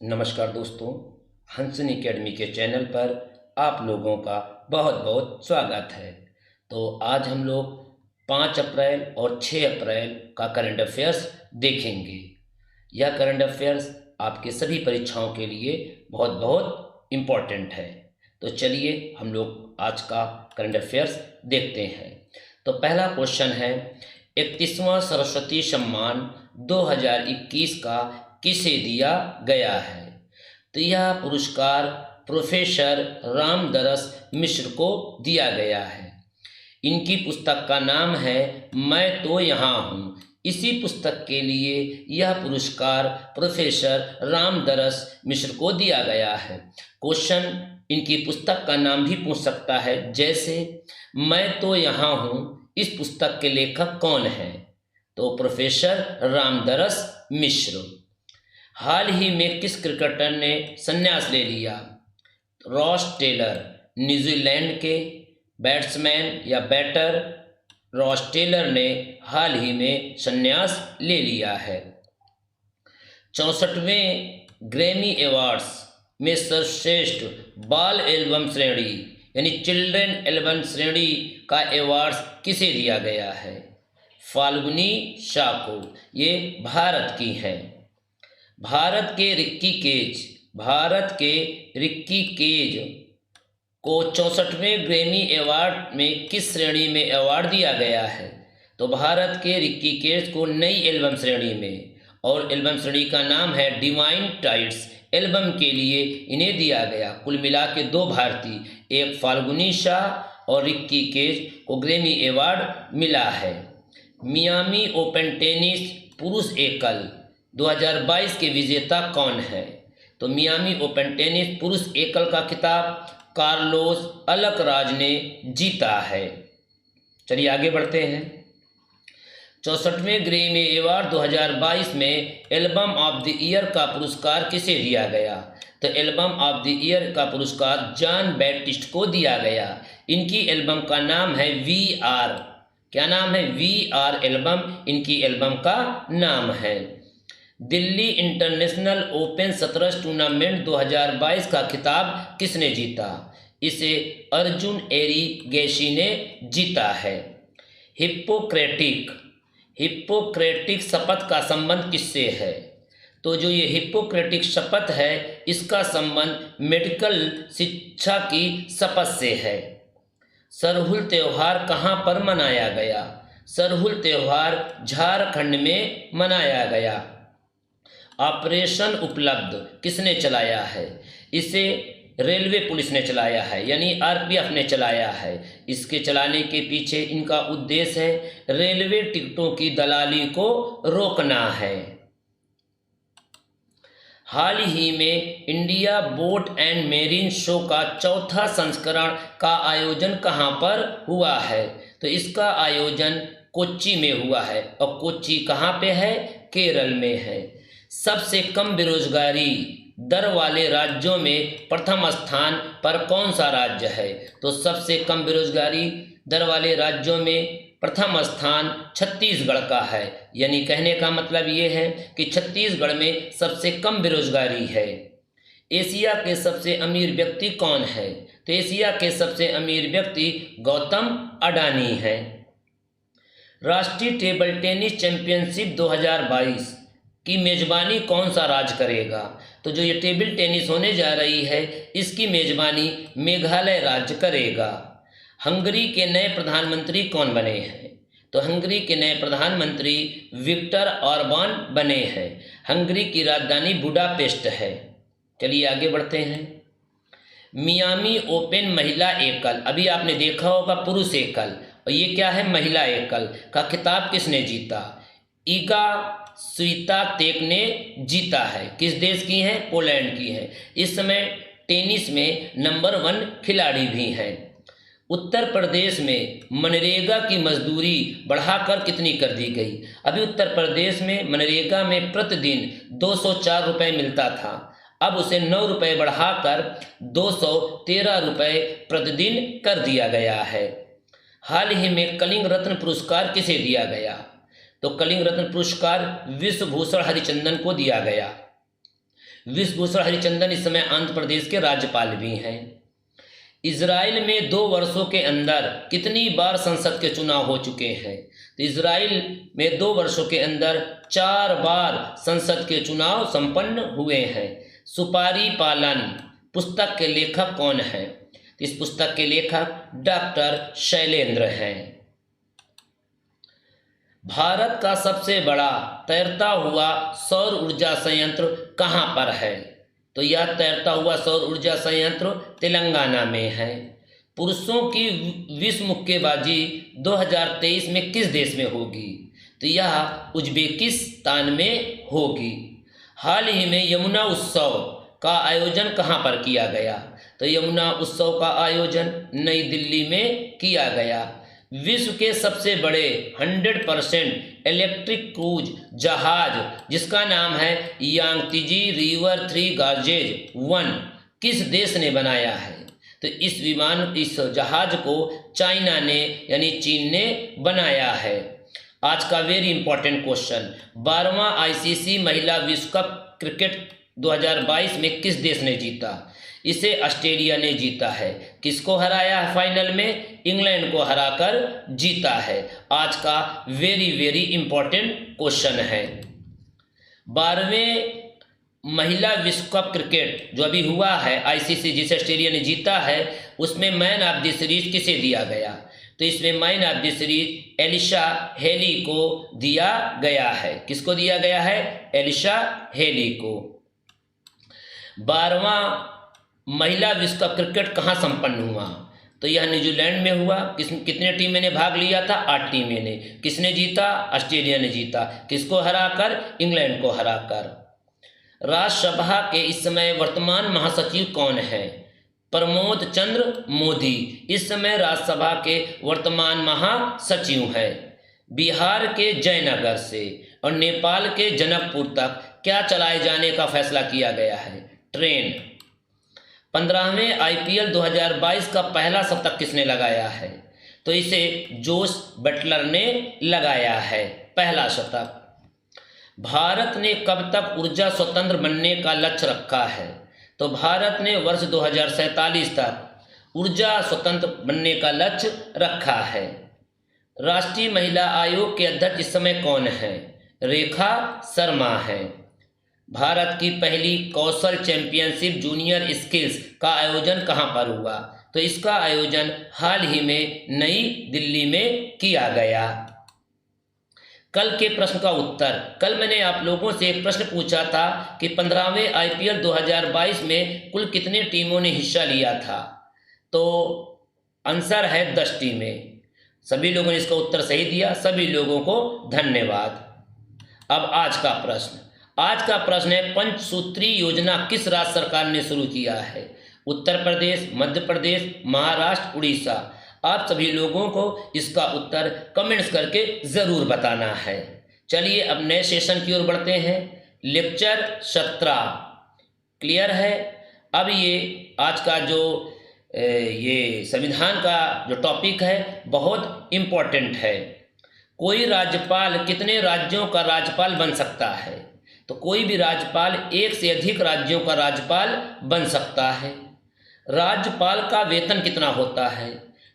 नमस्कार दोस्तों, हंसन एकेडमी के चैनल पर आप लोगों का बहुत बहुत स्वागत है। तो आज हम लोग 5 अप्रैल और 6 अप्रैल का करंट अफेयर्स देखेंगे। यह करंट अफेयर्स आपके सभी परीक्षाओं के लिए बहुत बहुत इम्पोर्टेंट है। तो चलिए हम लोग आज का करंट अफेयर्स देखते हैं। तो पहला क्वेश्चन है, 31वां सरस्वती सम्मान 2021 का किसे दिया गया है? तो यह पुरस्कार प्रोफेसर रामदरस मिश्र को दिया गया है। इनकी पुस्तक का नाम है मैं तो यहाँ हूँ। इसी पुस्तक के लिए यह पुरस्कार प्रोफेसर रामदरस मिश्र को दिया गया है। क्वेश्चन इनकी पुस्तक का नाम भी पूछ सकता है, जैसे मैं तो यहाँ हूँ, इस पुस्तक के लेखक कौन हैं? तो प्रोफेसर रामदरस मिश्र। हाल ही में किस क्रिकेटर ने संन्यास ले लिया? रॉस टेलर, न्यूजीलैंड के बैट्समैन या बैटर रॉस टेलर ने हाल ही में संन्यास ले लिया है। 64वें ग्रैमी अवार्ड्स में सर्वश्रेष्ठ बाल एल्बम श्रेणी यानी चिल्ड्रन एल्बम श्रेणी का अवार्ड किसे दिया गया है? फाल्गुनी शाह को। ये भारत की हैं। भारत के रिक्की केज को 64वें ग्रैमी अवार्ड में किस श्रेणी में अवार्ड दिया गया है? तो भारत के रिक्की केज को नई एल्बम श्रेणी में, और एल्बम श्रेणी का नाम है डिवाइन टाइड्स। एल्बम के लिए इन्हें दिया गया। कुल मिला के 2 भारतीय, एक फाल्गुनी शाह और रिक्की केज को ग्रैमी अवार्ड मिला है। मियामी ओपन टेनिस पुरुष एकल 2022 के विजेता कौन है? तो मियामी ओपन टेनिस पुरुष एकल का खिताब कार्लोस अल्कराज ने जीता है। चलिए आगे बढ़ते हैं। 64वें ग्रैमी अवार्ड 2022 में एल्बम ऑफ द ईयर का पुरस्कार किसे दिया गया? तो एल्बम ऑफ द ईयर का पुरस्कार जॉन बैप्टिस्ट को दिया गया। इनकी एल्बम का नाम है VR। क्या नाम है? VR एल्बम इनकी एल्बम का नाम है। दिल्ली इंटरनेशनल ओपन शतरंज टूर्नामेंट 2022 का खिताब किसने जीता? इसे अर्जुन एरिगैसी ने जीता है। हिप्पोक्रेटिक शपथ का संबंध किससे है? तो जो ये हिप्पोक्रेटिक शपथ है, इसका संबंध मेडिकल शिक्षा की शपथ से है। सरहुल त्योहार कहाँ पर मनाया गया? सरहुल त्योहार झारखंड में मनाया गया। ऑपरेशन उपलब्ध किसने चलाया है? इसे रेलवे पुलिस ने चलाया है, यानी RPF ने चलाया है। इसके चलाने के पीछे इनका उद्देश्य है रेलवे टिकटों की दलाली को रोकना है। हाल ही में India boat and marine show का 4था संस्करण का आयोजन कहाँ पर हुआ है? तो इसका आयोजन कोच्चि में हुआ है, और कोच्चि कहाँ पे है? केरल में है। सबसे कम बेरोजगारी दर वाले राज्यों में प्रथम स्थान पर कौन सा राज्य है? तो सबसे कम बेरोजगारी दर वाले राज्यों में प्रथम स्थान छत्तीसगढ़ का है। यानी कहने का मतलब ये है कि छत्तीसगढ़ में सबसे कम बेरोजगारी है। एशिया के सबसे अमीर व्यक्ति कौन है? तो एशिया के सबसे अमीर व्यक्ति गौतम अडानी है। राष्ट्रीय टेबल टेनिस चैंपियनशिप 2022 की मेज़बानी कौन सा राज्य करेगा? तो जो ये टेबल टेनिस होने जा रही है, इसकी मेज़बानी मेघालय राज्य करेगा। हंगरी के नए प्रधानमंत्री कौन बने हैं? तो हंगरी के नए प्रधानमंत्री विक्टर ऑर्बान बने हैं। हंगरी की राजधानी बुडापेस्ट है। चलिए आगे बढ़ते हैं। मियामी ओपन महिला एकल, अभी आपने देखा होगा पुरुष एकल, और ये क्या है? महिला एकल का खिताब किसने जीता? ईगा स्विआतेक ने जीता है। किस देश की हैं? पोलैंड की है। इस समय टेनिस में नंबर 1 खिलाड़ी भी हैं। उत्तर प्रदेश में मनरेगा की मजदूरी बढ़ाकर कितनी कर दी गई? अभी उत्तर प्रदेश में मनरेगा में प्रतिदिन 204 रुपये मिलता था, अब उसे 9 रुपये बढ़ाकर 213 रुपये प्रतिदिन कर दिया गया है। हाल ही में कलिंग रत्न पुरस्कार किसे दिया गया? तो कलिंग रत्न पुरस्कार विश्वभूषण हरिचंदन को दिया गया। विश्वभूषण हरिचंदन इस समय आंध्र प्रदेश के राज्यपाल भी हैं। इजराइल में 2 वर्षों के अंदर कितनी बार संसद के चुनाव हो चुके हैं? तो इजराइल में 2 वर्षों के अंदर 4 बार संसद के चुनाव संपन्न हुए हैं। सुपारी पालन पुस्तक के लेखक कौन हैं? इस पुस्तक के लेखक डॉक्टर शैलेंद्र हैं। भारत का सबसे बड़ा तैरता हुआ सौर ऊर्जा संयंत्र कहाँ पर है? तो यह तैरता हुआ सौर ऊर्जा संयंत्र तेलंगाना में है। पुरुषों की विश्व मुक्केबाजी 2023 में किस देश में होगी? तो यह उज्बेकिस्तान में होगी। हाल ही में यमुना उत्सव का आयोजन कहाँ पर किया गया? तो यमुना उत्सव का आयोजन नई दिल्ली में किया गया। विश्व के सबसे बड़े 100% इलेक्ट्रिक क्रूज जहाज जिसका नाम है यांगत्जी रिवर 3 गार्जेज 1 किस देश ने बनाया है? तो इस जहाज को चाइना ने यानी चीन ने बनाया है। आज का वेरी इंपॉर्टेंट क्वेश्चन, 12वां आईसीसी महिला विश्व कप क्रिकेट 2022 में किस देश ने जीता? इसे ऑस्ट्रेलिया ने जीता है। किसको हराया है फाइनल में? इंग्लैंड को हराकर जीता है। आज का वेरी वेरी इंपॉर्टेंट क्वेश्चन है। 12वें महिला विश्व कप क्रिकेट जो अभी हुआ है आईसीसी जिसे ऑस्ट्रेलिया ने जीता है, उसमें मैन ऑफ द सीरीज किसे दिया गया? तो इसमें man of the series Alyssa Healy को दिया गया है। किसको दिया गया है? एलिशा हेली को। 12वां महिला विश्व कप क्रिकेट कहाँ संपन्न हुआ? तो यह न्यूजीलैंड में हुआ। कितने टीमें ने भाग लिया था? 8 टीमें ने। किसने जीता? ऑस्ट्रेलिया ने जीता। किसको हराकर? इंग्लैंड को हराकर। राज्यसभा के इस समय वर्तमान महासचिव कौन है? प्रमोद चंद्र मोदी इस समय राज्यसभा के वर्तमान महासचिव हैं। बिहार के जयनगर से और नेपाल के जनकपुर तक क्या चलाए जाने का फैसला किया गया है? ट्रेन। 15वें आईपीएल 2022 का पहला शतक किसने लगाया है? तो इसे जोस बटलर ने लगाया है पहला शतक। भारत ने कब तक ऊर्जा स्वतंत्र बनने का लक्ष्य रखा है? तो भारत ने वर्ष 2047 तक ऊर्जा स्वतंत्र बनने का लक्ष्य रखा है। राष्ट्रीय महिला आयोग के अध्यक्ष इस समय कौन है? रेखा शर्मा है। भारत की पहली कौशल चैंपियनशिप जूनियर स्किल्स का आयोजन कहाँ पर हुआ? तो इसका आयोजन हाल ही में नई दिल्ली में किया गया। कल के प्रश्न का उत्तर, कल मैंने आप लोगों से एक प्रश्न पूछा था कि 15वें आईपीएल 2022 में कुल कितने टीमों ने हिस्सा लिया था? तो आंसर है 10 टीमें। सभी लोगों ने इसका उत्तर सही दिया। सभी लोगों को धन्यवाद। अब आज का प्रश्न, आज का प्रश्न है पंचसूत्री योजना किस राज्य सरकार ने शुरू किया है? उत्तर प्रदेश, मध्य प्रदेश, महाराष्ट्र, उड़ीसा। आप सभी लोगों को इसका उत्तर कमेंट्स करके ज़रूर बताना है। चलिए अब नए सेशन की ओर बढ़ते हैं। लेक्चर 17 क्लियर है। अब ये आज का जो ये संविधान का जो टॉपिक है बहुत इम्पोर्टेंट है। कोई राज्यपाल कितने राज्यों का राज्यपाल बन सकता है? तो कोई भी राज्यपाल 1 से अधिक राज्यों का राज्यपाल बन सकता है। राज्यपाल का वेतन कितना होता है?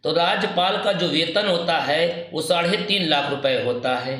तो राज्यपाल का जो वेतन होता है वो 3.5 लाख रुपए होता है।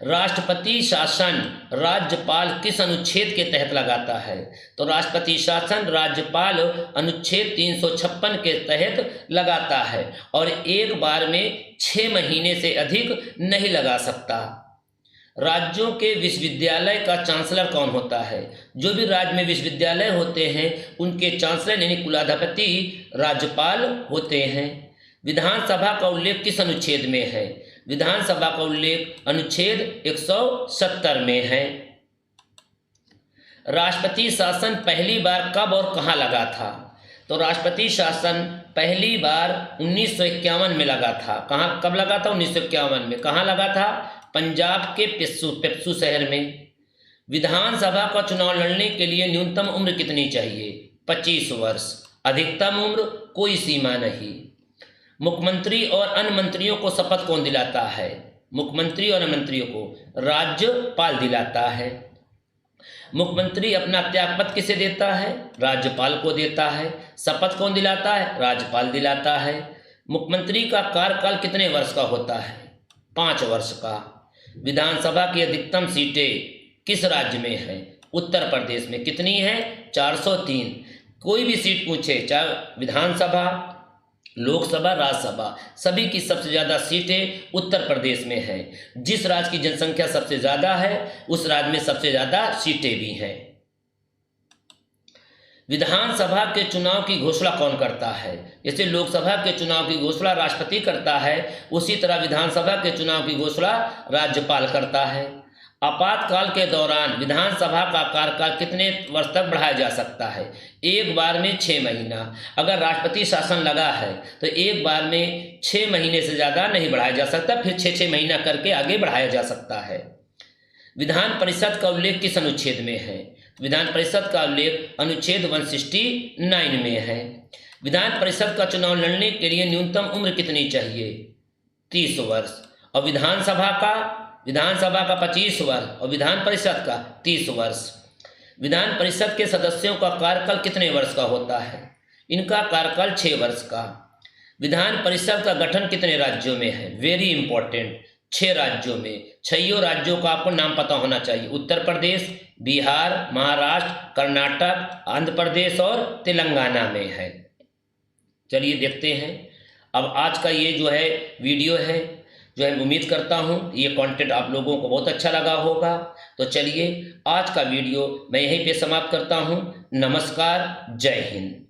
राष्ट्रपति शासन राज्यपाल किस अनुच्छेद के तहत लगाता है? तो राष्ट्रपति शासन राज्यपाल अनुच्छेद 356 के तहत लगाता है और एक बार में 6 महीने से अधिक नहीं लगा सकता। राज्यों के विश्वविद्यालय का चांसलर कौन होता है? जो भी राज्य में विश्वविद्यालय होते हैं उनके चांसलर यानी कुलाधिपति राज्यपाल होते हैं। विधानसभा का उल्लेख किस अनुच्छेद में है? विधानसभा का उल्लेख अनुच्छेद 170 में है। राष्ट्रपति शासन पहली बार कब और कहाँ लगा था? तो राष्ट्रपति शासन पहली बार 1951 में लगा था। कहाँ कब लगा था? 1951 में। कहाँ लगा था? पंजाब के पेप्सू शहर में। विधानसभा का चुनाव लड़ने के लिए न्यूनतम उम्र कितनी चाहिए? 25 वर्ष। अधिकतम उम्र कोई सीमा नहीं। मुख्यमंत्री और अन्य मंत्रियों को शपथ कौन दिलाता है? मुख्यमंत्री और अन्य मंत्रियों को राज्यपाल दिलाता है। मुख्यमंत्री अपना त्यागपत्र किसे देता है? राज्यपाल को देता है। शपथ कौन दिलाता है? राज्यपाल दिलाता है। मुख्यमंत्री का कार्यकाल कितने वर्ष का होता है? 5 वर्ष का। विधानसभा की अधिकतम सीटें किस राज्य में है? उत्तर प्रदेश में। कितनी है? 403। कोई भी सीट पूछे, चाहे विधानसभा, लोकसभा, राज्यसभा, सभी की सबसे ज़्यादा सीटें उत्तर प्रदेश में हैं। जिस राज्य की जनसंख्या सबसे ज़्यादा है उस राज्य में सबसे ज़्यादा सीटें भी हैं। विधानसभा के चुनाव की घोषणा कौन करता है? जैसे लोकसभा के चुनाव की घोषणा राष्ट्रपति करता है, उसी तरह विधानसभा के चुनाव की घोषणा राज्यपाल करता है। आपातकाल के दौरान विधानसभा का कार्यकाल कितने वर्ष तक बढ़ाया जा सकता है? एक बार में 6 महीना। अगर राष्ट्रपति शासन लगा है तो एक बार में 6 महीने से ज़्यादा नहीं बढ़ाया जा सकता, फिर 6-6 महीना करके आगे बढ़ाया जा सकता है। विधान परिषद का उल्लेख किस अनुच्छेद में है? विधान परिषद का उल्लेख अनुच्छेद 169 में है। विधान परिषद का चुनाव लड़ने के लिए न्यूनतम उम्र कितनी चाहिए? 30 वर्ष। और विधानसभा का 25 वर्ष और विधान परिषद का 30 वर्ष। विधान परिषद के सदस्यों का कार्यकाल कितने वर्ष का होता है? इनका कार्यकाल 6 वर्ष का। विधान परिषद का गठन कितने राज्यों में है? वेरी इंपॉर्टेंट, 6 राज्यों में। 6 राज्यों का आपको नाम पता होना चाहिए। उत्तर प्रदेश, बिहार, महाराष्ट्र, कर्नाटक, आंध्र प्रदेश और तेलंगाना में है। चलिए देखते हैं। अब आज का ये जो है वीडियो है, जो है उम्मीद करता हूँ ये कंटेंट आप लोगों को बहुत अच्छा लगा होगा। तो चलिए आज का वीडियो मैं यहीं पे समाप्त करता हूँ। नमस्कार, जय हिंद।